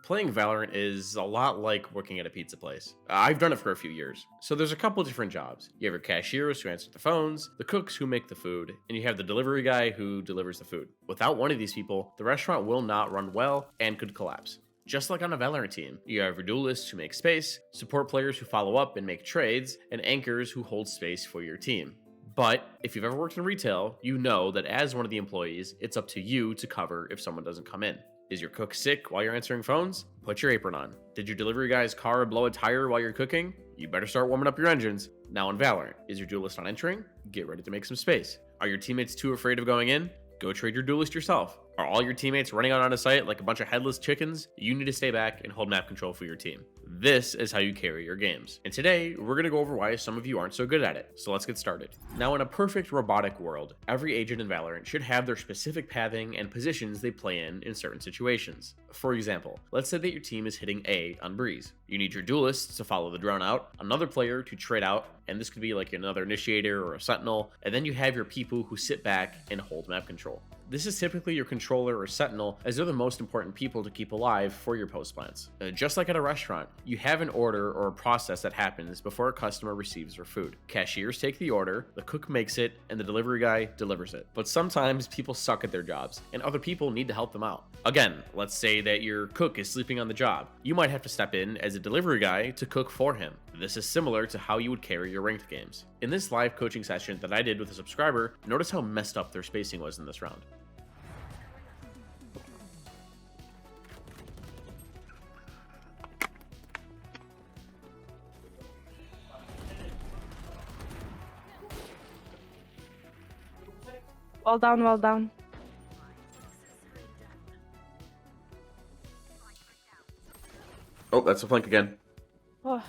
Playing Valorant is a lot like working at a pizza place. I've done it for a few years. So there's a couple different jobs. You have your cashiers who answer the phones, the cooks who make the food, and you have the delivery guy who delivers the food. Without one of these people, the restaurant will not run well and could collapse. Just like on a Valorant team, you have your duelists who make space, support players who follow up and make trades, and anchors who hold space for your team. But if you've ever worked in retail, you know that as one of the employees, it's up to you to cover if someone doesn't come in. Is your cook sick while you're answering phones? Put your apron on. Did your delivery guy's car blow a tire while you're cooking? You better start warming up your engines. Now in Valorant, is your duelist not entering? Get ready to make some space. Are your teammates too afraid of going in? Go trade your duelist yourself. Are all your teammates running out on a site like a bunch of headless chickens? You need to stay back and hold map control for your team. This is how you carry your games. And today, we're going to go over why some of you aren't so good at it. So let's get started. Now, in a perfect robotic world, every agent in Valorant should have their specific pathing and positions they play in certain situations. For example, let's say that your team is hitting A on Breeze. You need your duelists to follow the drone out, another player to trade out, and this could be like another initiator or a sentinel, and then you have your people who sit back and hold map control. This is typically your controller or sentinel, as they're the most important people to keep alive for your post plants. Just like at a restaurant, you have an order or a process that happens before a customer receives their food. Cashiers take the order, the cook makes it, and the delivery guy delivers it. But sometimes people suck at their jobs, and other people need to help them out. Again, let's say that your cook is sleeping on the job. You might have to step in as a delivery guy to cook for him. This is similar to how you would carry your ranked games. In this live coaching session that I did with a subscriber, notice how messed up their spacing was in this round. Well down, well down. Oh, that's a flank again. Oh,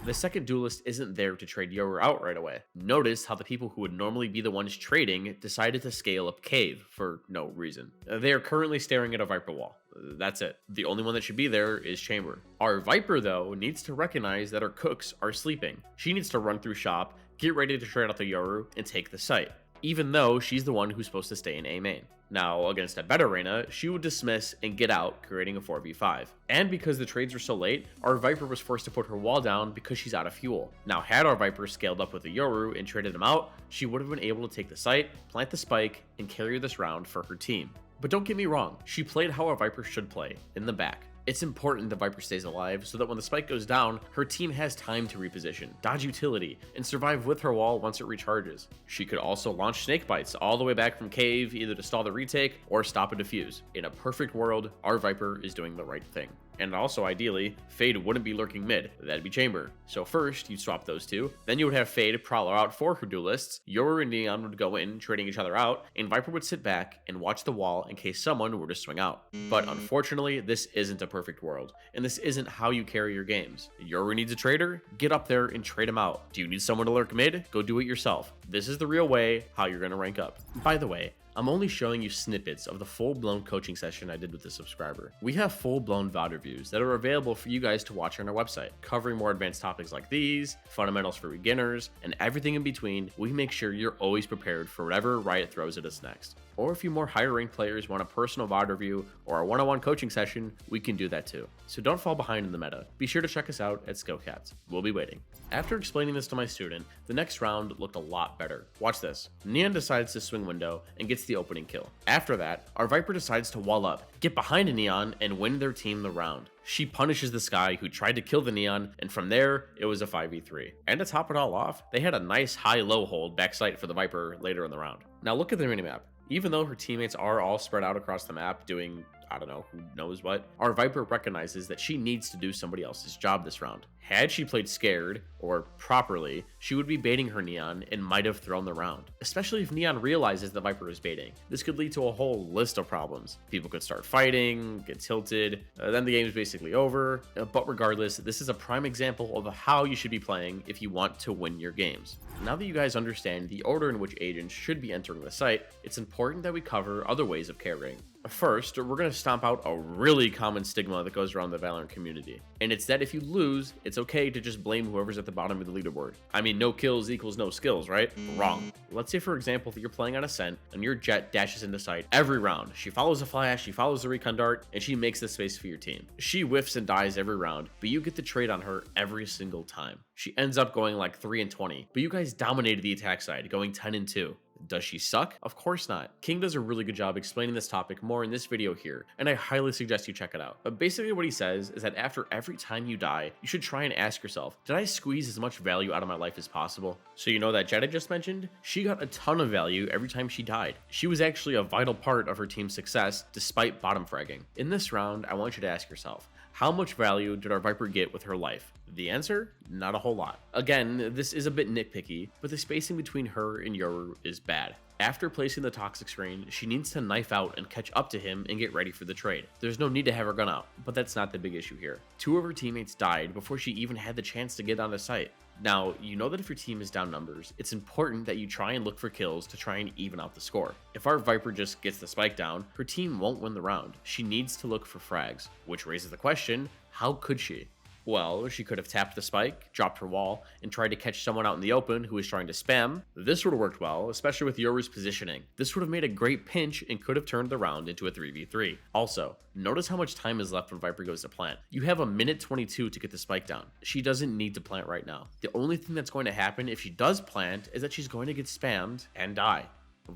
The second duelist isn't there to trade Yoru out right away. Notice how the people who would normally be the ones trading decided to scale up Cave for no reason. They are currently staring at a Viper wall. That's it. The only one that should be there is Chamber. Our Viper, though, needs to recognize that our cooks are sleeping. She needs to run through shop, get ready to trade out the Yoru, and take the site, even though she's the one who's supposed to stay in A main. Now, against a better Reyna, she would dismiss and get out, creating a 4v5. And because the trades were so late, our Viper was forced to put her wall down because she's out of fuel. Now, had our Viper scaled up with the Yoru and traded him out, she would have been able to take the site, plant the spike, and carry this round for her team. But don't get me wrong, she played how a Viper should play, in the back. It's important the Viper stays alive so that when the spike goes down, her team has time to reposition, dodge utility, and survive with her wall once it recharges. She could also launch snake bites all the way back from cave, either to stall the retake or stop a defuse. In a perfect world, our Viper is doing the right thing. And also, ideally, Fade wouldn't be lurking mid, that'd be Chamber. So first, you'd swap those two, then you would have Fade Prowler out for her duelists, Yoru and Neon would go in, trading each other out, and Viper would sit back and watch the wall in case someone were to swing out. But unfortunately, this isn't a perfect world, and this isn't how you carry your games. Yoru needs a trader? Get up there and trade him out. Do you need someone to lurk mid? Go do it yourself. This is the real way how you're gonna rank up. By the way, I'm only showing you snippets of the full-blown coaching session I did with the subscriber. We have full-blown VOD reviews that are available for you guys to watch on our website, covering more advanced topics like these, fundamentals for beginners, and everything in between. We make sure you're always prepared for whatever Riot throws at us next. Or if you more higher ranked players want a personal VOD review or a one-on-one coaching session, we can do that too. So don't fall behind in the meta. Be sure to check us out at SkillCapped. We'll be waiting. After explaining this to my student, the next round looked a lot better. Watch this. Neon decides to swing window and gets the opening kill. After that, our Viper decides to wall up, get behind a Neon, and win their team the round. She punishes this guy who tried to kill the Neon, and from there, it was a 5v3. And to top it all off, they had a nice high-low hold backside for the Viper later in the round. Now look at the minimap. Even though her teammates are all spread out across the map doing, I don't know, who knows what, our Viper recognizes that she needs to do somebody else's job this round. Had she played scared, or properly, she would be baiting her Neon and might have thrown the round. Especially if Neon realizes the Viper is baiting. This could lead to a whole list of problems. People could start fighting, get tilted, then the game is basically over. But regardless, this is a prime example of how you should be playing if you want to win your games. Now that you guys understand the order in which agents should be entering the site, it's important that we cover other ways of carrying. First, we're going to stomp out a really common stigma that goes around the Valorant community. And it's that if you lose, it's okay to just blame whoever's at the bottom of the leaderboard. I mean, no kills equals no skills, right? Wrong. Let's say, for example, that you're playing on Ascent and your Jett dashes into site every round. She follows a flash, she follows the recon dart, and she makes the space for your team. She whiffs and dies every round, but you get the trade on her every single time. She ends up going like 3-20, but you guys dominated the attack side, going 10-2. Does she suck? Of course not. King does a really good job explaining this topic more in this video here, and I highly suggest you check it out. But basically what he says is that after every time you die, you should try and ask yourself, did I squeeze as much value out of my life as possible? So you know that Jett I just mentioned? She got a ton of value every time she died. She was actually a vital part of her team's success despite bottom fragging. In this round, I want you to ask yourself, how much value did our Viper get with her life? The answer? Not a whole lot. Again, this is a bit nitpicky, but the spacing between her and Yoru is bad. After placing the toxic screen, she needs to knife out and catch up to him and get ready for the trade. There's no need to have her gun out, but that's not the big issue here. 2 of her teammates died before she even had the chance to get onto site. Now, you know that if your team is down numbers, it's important that you try and look for kills to try and even out the score. If our Viper just gets the spike down, her team won't win the round. She needs to look for frags, which raises the question, how could she? Well, she could have tapped the spike, dropped her wall, and tried to catch someone out in the open who was trying to spam. This would have worked well, especially with Yoru's positioning. This would have made a great pinch and could have turned the round into a 3v3. Also, notice how much time is left when Viper goes to plant. You have a minute 22 to get the spike down. She doesn't need to plant right now. The only thing that's going to happen if she does plant is that she's going to get spammed and die.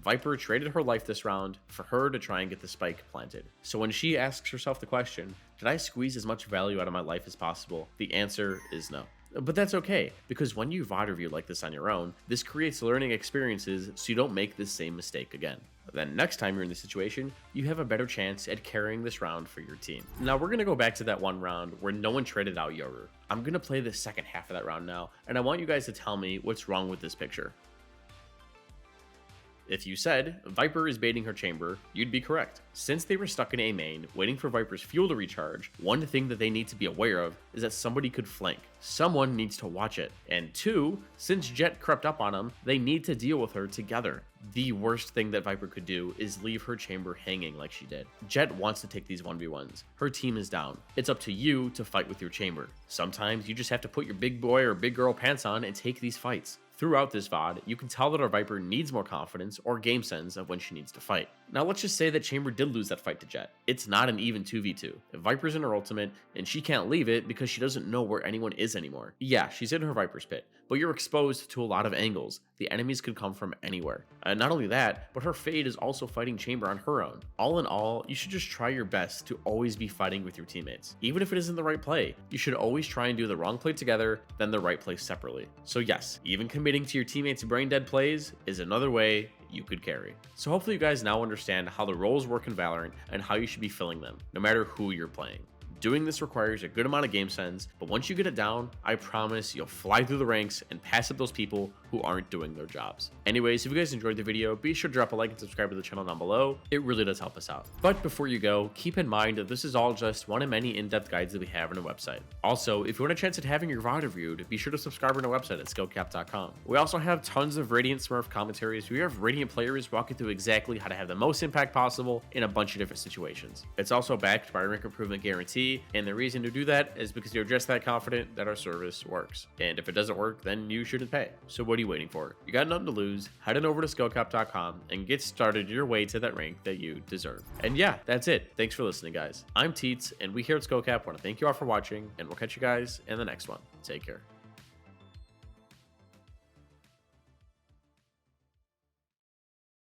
Viper traded her life this round for her to try and get the spike planted. So when she asks herself the question, did I squeeze as much value out of my life as possible? The answer is no. But that's okay, because when you VOD review like this on your own, this creates learning experiences so you don't make this same mistake again. Then next time you're in this situation, you have a better chance at carrying this round for your team. Now we're going to go back to that one round where no one traded out Yoru. I'm going to play the second half of that round now, and I want you guys to tell me what's wrong with this picture. If you said Viper is baiting her chamber, you'd be correct. Since they were stuck in A main, waiting for Viper's fuel to recharge, one thing that they need to be aware of is that somebody could flank. Someone needs to watch it. And 2, since Jett crept up on them, they need to deal with her together. The worst thing that Viper could do is leave her chamber hanging like she did. Jett wants to take these 1v1s. Her team is down. It's up to you to fight with your chamber. Sometimes you just have to put your big boy or big girl pants on and take these fights. Throughout this VOD, you can tell that our Viper needs more confidence or game sense of when she needs to fight. Now let's just say that Chamber did lose that fight to Jett. It's not an even 2v2. If Viper's in her ultimate, and she can't leave it because she doesn't know where anyone is anymore. Yeah, she's in her Viper's pit, but you're exposed to a lot of angles. The enemies could come from anywhere. And not only that, but her Fade is also fighting Chamber on her own. All in all, you should just try your best to always be fighting with your teammates. Even if it isn't the right play, you should always try and do the wrong play together, then the right play separately. So yes, even committing to your teammates' brain dead plays is another way you could carry. So hopefully you guys now understand how the roles work in Valorant and how you should be filling them, no matter who you're playing. Doing this requires a good amount of game sense, but once you get it down, I promise you'll fly through the ranks and pass up those people who aren't doing their jobs. Anyways, if you guys enjoyed the video, be sure to drop a like and subscribe to the channel down below. It really does help us out. But before you go, keep in mind that this is all just one of many in-depth guides that we have on our website. Also, if you want a chance at having your VOD reviewed, be sure to subscribe on our website at SkillCapped.com. We also have tons of Radiant Smurf commentaries. We have Radiant players walking through exactly how to have the most impact possible in a bunch of different situations. It's also backed by a rank improvement guarantee, and the reason to do that is because you're just that confident that our service works. And if it doesn't work, then you shouldn't pay. So what are you waiting for? You got nothing to lose. Head on over to SkillCapped.com and get started your way to that rank that you deserve. And yeah, that's it. Thanks for listening, guys. I'm Teets, and we here at SkillCapped want to thank you all for watching, and we'll catch you guys in the next one. Take care.